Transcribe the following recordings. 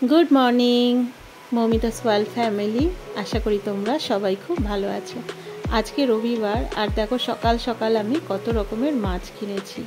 Good morning Moumita's world family. আশা করি তোমরা সবাই খুব ভালো আছো। আজকে রবিবার, আর দেখো সকাল সকাল আমি কত রকমের মাছ কিনেছি।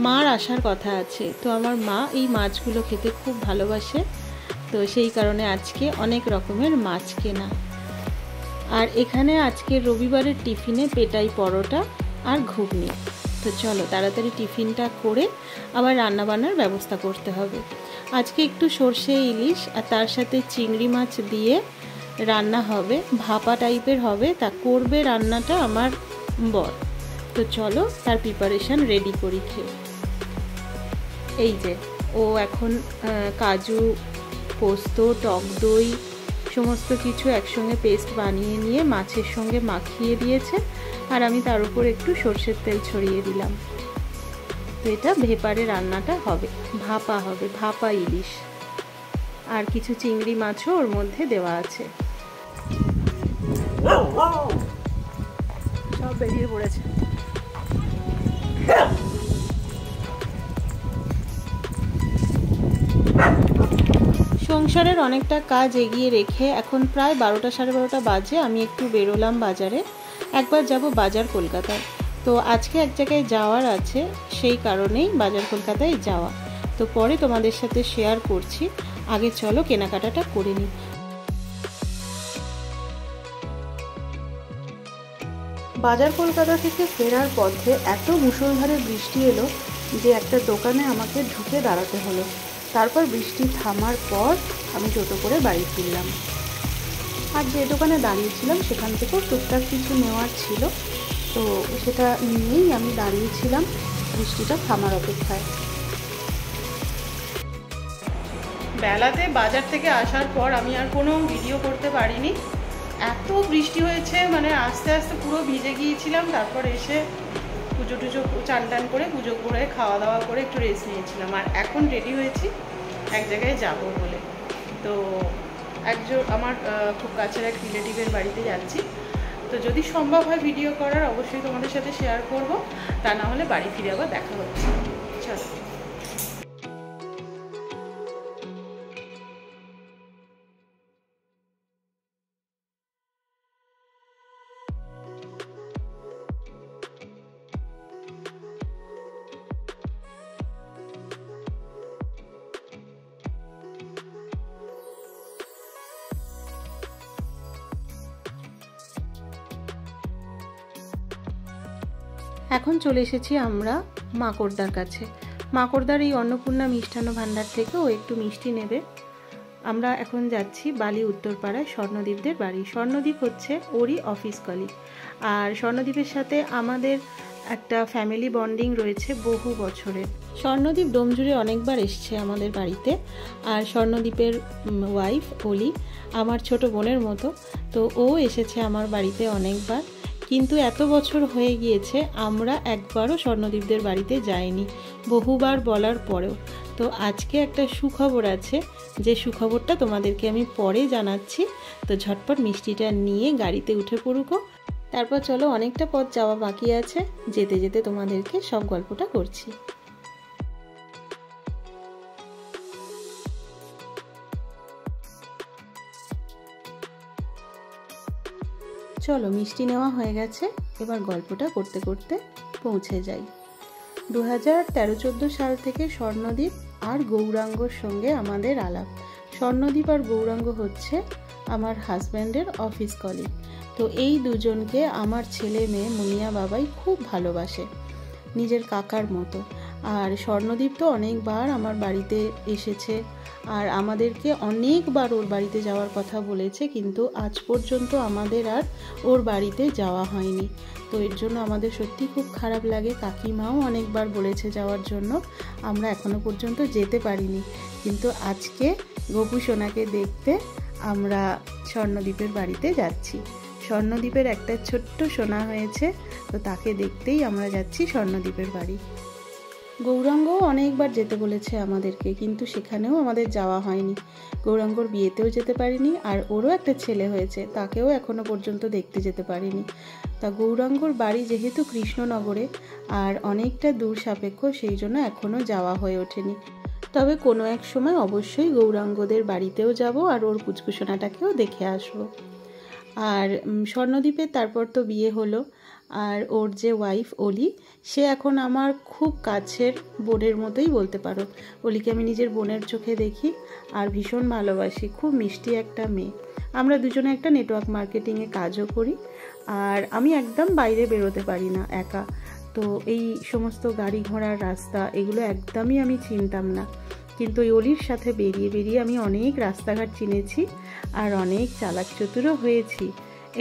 মার আসার কথা আছে, তো আমার মা এই মাছগুলো খেতে খুব ভালোবাসে, তো সেই কারণে আজকে অনেক রকমের মাছ কেনা। আর এখানে আজকে রবিবারের টিফিনে পেটাই পরোটা আর ঘুগনি। তো চলো তাড়াতাড়ি টিফিনটা করে আবার রান্নাবান্নার ব্যবস্থা করতে হবে। আজকে একটু সর্ষে ইলিশ আর তার সাথে চিংড়ি মাছ দিয়ে রান্না হবে, ভাপা টাইপের হবে। তা করবে রান্নাটা আমার বর। তো চলো তার প্রিপারেশান রেডি করি। খেয়ে এই যে ও এখন কাজু, পোস্ত, টক দই সমস্ত কিছু একসঙ্গে পেস্ট বানিয়ে নিয়ে মাছের সঙ্গে মাখিয়ে দিয়েছে, আর আমি তার উপর একটু সর্ষের তেল ছড়িয়ে দিলাম। তো এটা ভেপারে রান্নাটা হবে, ভাপা হবে, ভাপা ইলিশ। আর কিছু চিংড়ি মাছও ওর মধ্যে দেওয়া আছে। সব বেরিয়ে পড়েছে। সংসারের অনেকটা কাজ এগিয়ে রেখে এখন প্রায় 12টা সাড়ে 12টা বাজে। আমি একটু বেরোলাম বাজারে, একবার যাব বাজার কলকাতায়। তো আজকে এক জায়গায় যাওয়ার আছে, সেই কারণেই বাজার কলকাতায় যাওয়া। তো পরে তোমাদের সাথে শেয়ার করছি, আগে চলো কেনাকাটাটা করে নিই। বাজার কলকাতা থেকে ফেরার পথে এত মুষলধারে বৃষ্টি এলো যে একটা দোকানে আমাকে ঢুকে দাঁড়াতে হলো। তারপর বৃষ্টি থামার পর আমি টোটো করে বাড়ি ফিরলাম। আর যে দোকানে দাঁড়িয়েছিলাম সেখান থেকেও টুকটাক কিছু নেওয়ার ছিল, তো সেটা নিয়েই আমি দাঁড়িয়েছিলাম বৃষ্টিটা থামার অপেক্ষায়। বেলাতে বাজার থেকে আসার পর আমি আর কোনো ভিডিও করতে পারিনি, এত বৃষ্টি হয়েছে, মানে আস্তে আস্তে পুরো ভিজে গিয়েছিলাম। তারপর এসে পুজো টুজো চান টান করে পুজো করে খাওয়া দাওয়া করে একটু রেস্ট নিয়েছিলাম। আর এখন রেডি হয়েছি এক জায়গায় যাব বলে। তো একজন আমার খুব কাছের এক রিলেটিভের বাড়িতে যাচ্ছি। তো যদি সম্ভব হয় ভিডিও করার অবশ্যই তোমাদের সাথে শেয়ার করব, তা না হলে বাড়ি ফিরে আবার দেখা হচ্ছে। চলো। এখন চলে এসেছি আমরা মাকড়দার কাছে। মাকড়দার এই অন্নপূর্ণা মিষ্টান্ন ভাণ্ডার থেকে ও একটু মিষ্টি নেবে। আমরা এখন যাচ্ছি বালি উত্তরপাড়ায় স্বর্ণদীপদের বাড়ি। স্বর্ণদীপ হচ্ছে ওরই অফিস কলিগ, আর স্বর্ণদীপের সাথে আমাদের একটা ফ্যামিলি বন্ডিং রয়েছে বহু বছরের। স্বর্ণদীপ ডোমজুড়ে অনেকবার এসছে আমাদের বাড়িতে, আর স্বর্ণদীপের ওয়াইফ অলি আমার ছোট বোনের মতো, তো ও এসেছে আমার বাড়িতে অনেকবার। কিন্তু এত বছর হয়ে গিয়েছে আমরা একবারও স্বর্ণদীপদের বাড়িতে যাইনি, বহুবার বলার পরেও। তো আজকে একটা সুখবর আছে, যে সুখবরটা তোমাদেরকে আমি পরে জানাচ্ছি। তো ঝটপট মিষ্টিটা নিয়ে গাড়িতে উঠে পড়ুকো। তারপর চলো, অনেকটা পথ যাওয়া বাকি আছে, যেতে যেতে তোমাদেরকে সব গল্পটা করছি। চলো, মিষ্টি নেওয়া হয়ে গেছে, এবার গল্পটা করতে করতে পৌঁছে যাই। 2013-14 সাল থেকে স্বর্ণদীপ আর গৌরাঙ্গর সঙ্গে আমাদের আলাপ। স্বর্ণদীপ আর গৌরাঙ্গ হচ্ছে আমার হাজব্যান্ডের অফিস কলিগ। তো এই দুজনকে আমার ছেলে মেয়ে মুনিয়া বাবাই খুব ভালোবাসে, নিজের কাকার মতো। আর স্বর্ণদীপ তো অনেকবার আমার বাড়িতে এসেছে, আর আমাদেরকে অনেকবার ওর বাড়িতে যাওয়ার কথা বলেছে, কিন্তু আজ পর্যন্ত আমাদের আর ওর বাড়িতে যাওয়া হয়নি। তো এর জন্য আমাদের সত্যি খুব খারাপ লাগে। কাকিমাও অনেকবার বলেছে যাওয়ার জন্য, আমরা এখনো পর্যন্ত যেতে পারিনি। কিন্তু আজকে গোপু সোনাকে দেখতে আমরা স্বর্ণদীপের বাড়িতে যাচ্ছি। স্বর্ণদীপের একটা ছোট্ট সোনা হয়েছে, তো তাকে দেখতেই আমরা যাচ্ছি স্বর্ণদীপের বাড়ি। গৌরাঙ্গও অনেকবার যেতে বলেছে আমাদেরকে, কিন্তু সেখানেও আমাদের যাওয়া হয়নি। গৌরাঙ্গর বিয়েতেও যেতে পারিনি, আর ওরও একটা ছেলে হয়েছে, তাকেও এখনো পর্যন্ত দেখতে যেতে পারিনি। তা গৌরাঙ্গর বাড়ি যেহেতু কৃষ্ণনগরে আর অনেকটা দূর সাপেক্ষ, সেই জন্য এখনও যাওয়া হয়ে ওঠেনি। তবে কোনো এক সময় অবশ্যই গৌরাঙ্গদের বাড়িতেও যাব আর ওর পুচকুসোনাটাকেও দেখে আসবো। আর স্বর্ণদ্বীপের তারপর তো বিয়ে হলো, আর ওর যে ওয়াইফ অলি, সে এখন আমার খুব কাছের বোনের মতোই বলতে পারো। অলিকে আমি নিজের বোনের চোখে দেখি আর ভীষণ ভালোবাসি, খুব মিষ্টি একটা মেয়ে। আমরা দুজনে একটা নেটওয়ার্ক মার্কেটিংয়ে কাজও করি, আর আমি একদম বাইরে বেরোতে পারি না একা। তো এই সমস্ত গাড়ি ঘোড়ার রাস্তা এগুলো একদমই আমি চিনতাম না, কিন্তু ওই অলির সাথে বেরিয়ে বেরিয়ে আমি অনেক রাস্তাঘাট চিনেছি আর অনেক চালাক চতুরও হয়েছি।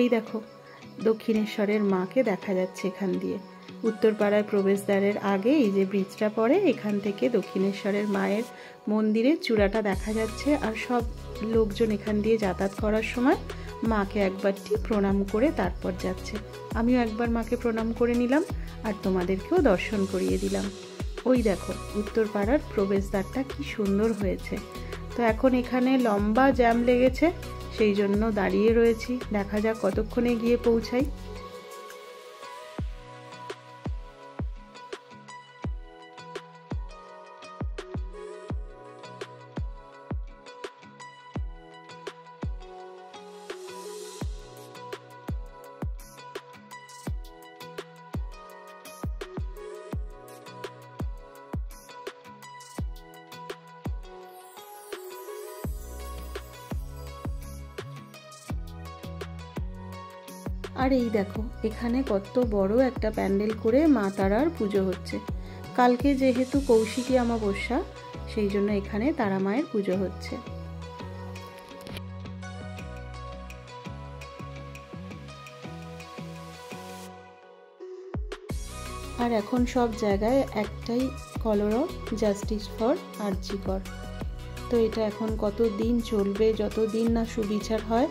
এই দেখো দক্ষিণেশ্বরের মাকে দেখা যাচ্ছে এখান দিয়ে। উত্তরপাড়ায় প্রবেশদ্বারের আগে এই যে ব্রিজটা পড়ে, এখান থেকে দক্ষিণেশ্বরের মায়ের মন্দিরের চূড়াটা দেখা যাচ্ছে। আর সব লোকজন এখান দিয়ে যাতায়াত করার সময় মাকে একবারটি প্রণাম করে তারপর যাচ্ছে। আমিও একবার মাকে প্রণাম করে নিলাম আর তোমাদেরকেও দর্শন করিয়ে দিলাম। ওই দেখো উত্তরপাড়ার প্রবেশদ্বারটা কি সুন্দর হয়েছে। তো এখন এখানে লম্বা জ্যাম লেগেছে, সেই জন্য দাঁড়িয়ে রয়েছি, দেখা যাক কতক্ষণে গিয়ে পৌঁছাই। আর এই দেখো এখানে কত বড় একটা প্যান্ডেল করে মা তারার পুজো হচ্ছে। কালকে যেহেতু কৌশিকী অমাবস্যা, সেই জন্য এখানে তারা মায়ের পুজো হচ্ছে। আর এখন সব জায়গায় একটাই কলরব, জাস্টিস ফর আরজি কর। তো এটা এখন কত দিন চলবে, যতদিন না সুবিচার হয়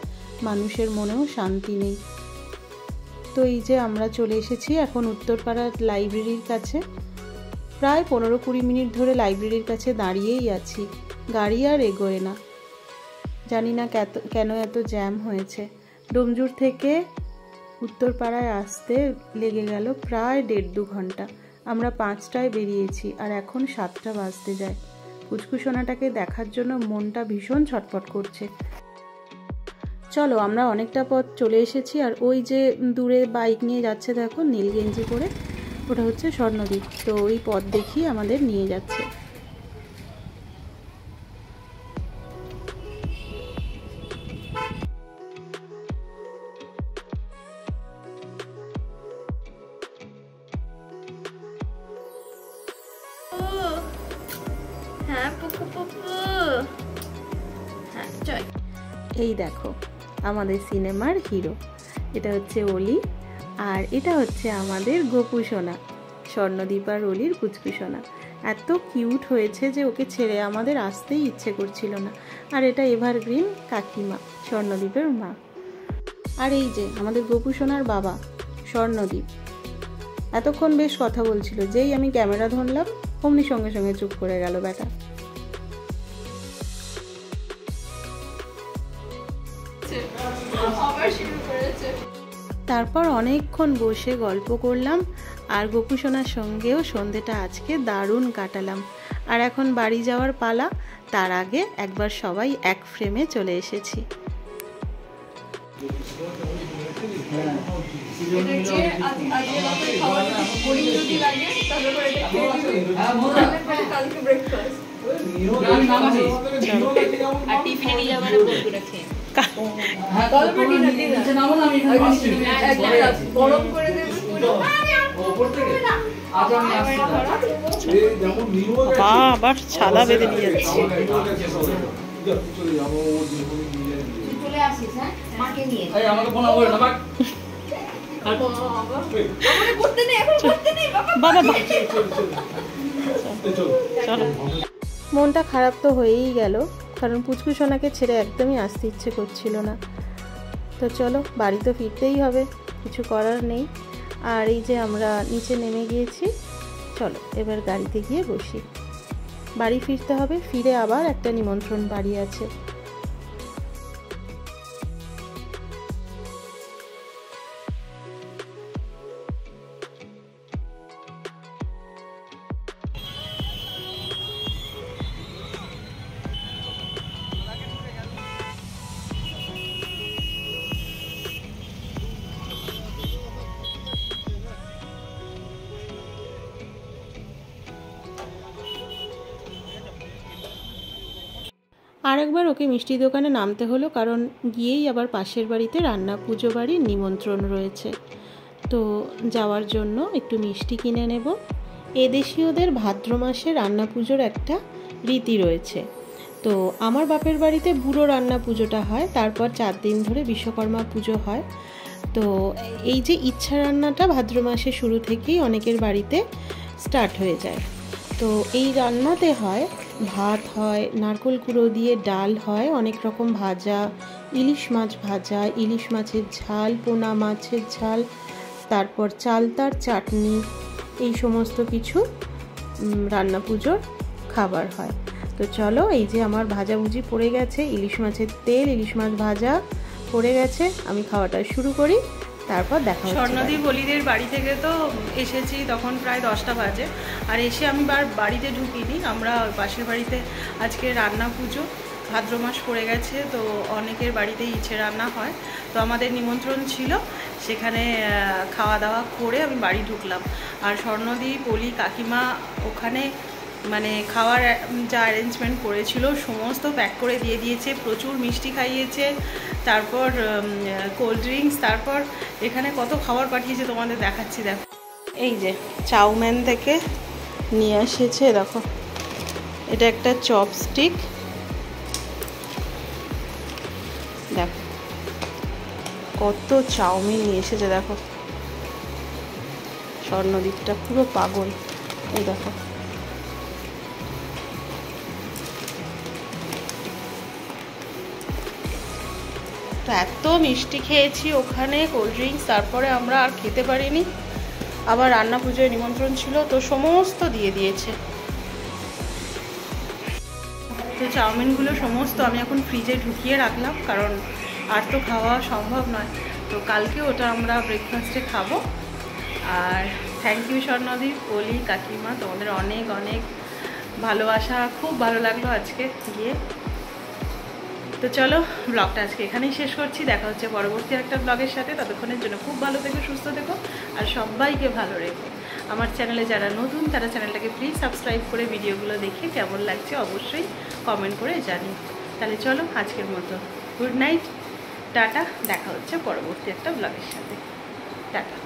মানুষের মনেও শান্তি নেই। তো এই যে আমরা চলে এসেছি এখন উত্তরপাড়ার লাইব্রেরির কাছে। প্রায় 15-20 মিনিট ধরে লাইব্রেরির কাছে দাঁড়িয়েই আছি, গাড়ি আর এগোয় না। জানি না কেন এত জ্যাম হয়েছে। ডোমজুর থেকে উত্তরপাড়ায় আসতে লেগে গেল প্রায় 1.5-2 ঘন্টা। আমরা 5টায় বেরিয়েছি আর এখন 7টা বাজতে যায়। পুচকুসোনাটাকে দেখার জন্য মনটা ভীষণ ছটফট করছে। চলো আমরা অনেকটা পথ চলে এসেছি, আর ওই যে দূরে বাইক নিয়ে যাচ্ছে দেখো নীল গেঞ্জি পরে, ওটা হচ্ছে স্বর্ণদ্বীপ। তো ওই পথ দেখিয়ে আমাদের নিয়ে যাচ্ছে। এই দেখো আমাদের সিনেমার হিরো, এটা হচ্ছে অলি, আর এটা হচ্ছে আমাদের গোপুসোনা, স্বর্ণদ্বীপ আর অলির পুচকুসোনা। এত কিউট হয়েছে যে ওকে ছেড়ে আমাদের আসতেই ইচ্ছে করছিল না। আর এটা এভারগ্রিন কাকিমা, স্বর্ণদ্বীপের মা। আর এই যে আমাদের গোপুসোনার বাবা স্বর্ণদ্বীপ, এতক্ষণ বেশ কথা বলছিল, যেই আমি ক্যামেরা ধরলাম অমনি সঙ্গে সঙ্গে চুপ করে গেল বেটা। তারপর অনেকক্ষণ বসে গল্প করলাম, আর গোপুসোনার সঙ্গেও সন্ধেটা আজকে দারুণ কাটালাম। আর এখন বাড়ি যাওয়ার পালা, তার আগে একবার সবাই এক ফ্রেমে চলে এসেছি। আবার ছালা বেঁধে নিয়ে যাচ্ছে। মনটা খারাপ তো হয়েই গেল, কারণ পুচকুসোনাকে ছেড়ে একদমই আসতে ইচ্ছে করছিল না। তো চলো বাড়ি তো ফিরতেই হবে, কিছু করার নেই। আর এই যে আমরা নিচে নেমে গিয়েছি, চলো এবার গাড়িতে গিয়ে বসি। বাড়ি ফিরতে হবে, ফিরে আবার একটা নিমন্ত্রণ বাড়ি আছে। আরেকবার ওকে মিষ্টি দোকানে নামতে হলো, কারণ গিয়েই আবার পাশের বাড়িতে রান্না পুজো বাড়ির নিমন্ত্রণ রয়েছে। তো যাওয়ার জন্য একটু মিষ্টি কিনে নেব। এদেশীয়দের ভাদ্র মাসে রান্না পুজোর একটা রীতি রয়েছে। তো আমার বাপের বাড়িতে বুড়ো রান্না পুজোটা হয়, তারপর 4 দিন ধরে বিশ্বকর্মা পুজো হয়। তো এই যে ইচ্ছা রান্নাটা ভাদ্র মাসে শুরু থেকেই অনেকের বাড়িতে স্টার্ট হয়ে যায়। তো এই রান্নাতে হয় ভাত হয়, নারকেল কুড়ো দিয়ে ডাল হয়, অনেক রকম ভাজা, ইলিশ মাছ ভাজা, ইলিশ মাছের ঝাল, পোনা মাছের ঝাল, তারপর চালতার চাটনি, এই সমস্ত কিছু রান্না পুজোর খাবার হয়। তো চলো, এই যে আমার ভাজাভুজি পড়ে গেছে, ইলিশ মাছের তেল, ইলিশ মাছ ভাজা পড়ে গেছে, আমি খাওয়াটা শুরু করি, তারপর দেখা হচ্ছে। স্বর্ণদীপ বলিদের বাড়ি থেকে তো এসেছি, তখন প্রায় 10টা বাজে। আর এসে আমি বাড়িতে ঢুকিনি, আমরা পাশের বাড়িতে আজকে রান্না পুজো, ভাদ্র মাস পড়ে গেছে, তো অনেকের বাড়িতেই ইচ্ছে রান্না হয়। তো আমাদের নিমন্ত্রণ ছিল, সেখানে খাওয়া দাওয়া করে আমি বাড়ি ঢুকলাম। আর স্বর্ণদীপ বলি কাকিমা ওখানে মানে খাওয়ার যা অ্যারেঞ্জমেন্ট করেছিল সমস্ত প্যাক করে দিয়ে দিয়েছে, প্রচুর মিষ্টি খাইয়েছে, তারপর কোল্ড ড্রিঙ্কস, তারপর এখানে কত খাবার পাঠিয়েছে তোমাদের দেখাচ্ছি। দেখো, এই যে চাউমিন থেকে নিয়ে এসেছে, দেখো এটা একটা চপস্টিক, দেখো কত চাউমিন নিয়ে এসেছে। দেখো স্বর্ণদীপটা পুরো পাগল, এই দেখো। তো এত মিষ্টি খেয়েছি ওখানে, কোল্ড ড্রিঙ্কস, তারপরে আমরা আর খেতে পারিনি। আবার রান্না পুজোয় নিমন্ত্রণ ছিল, তো সমস্ত দিয়ে দিয়েছে। তো চাউমিনগুলো সমস্ত আমি এখন ফ্রিজে ঢুকিয়ে রাখলাম, কারণ আর তো খাওয়া সম্ভব নয়। তো কালকে ওটা আমরা ব্রেকফাস্টে খাবো। আর থ্যাংক ইউ স্বর্ণদীপ, বলি কাকিমা, তোমাদের অনেক অনেক ভালোবাসা, খুব ভালো লাগলো আজকে গিয়ে। তো চলো, ব্লগটা আজকে এখানেই শেষ করছি। দেখা হচ্ছে পরবর্তী একটা ব্লগের সাথে। ততক্ষণের জন্য খুব ভালো থেকো, সুস্থ থেকো, আর সবাইকে ভালো রেখো। আমার চ্যানেলে যারা নতুন তারা চ্যানেলটাকে প্লিজ সাবস্ক্রাইব করে ভিডিওগুলো দেখে কেমন লাগছে অবশ্যই কমেন্ট করে জানি। তাহলে চলো, আজকের মতো গুড নাইট, টাটা। দেখা হচ্ছে পরবর্তী একটা ব্লগের সাথে, টাটা।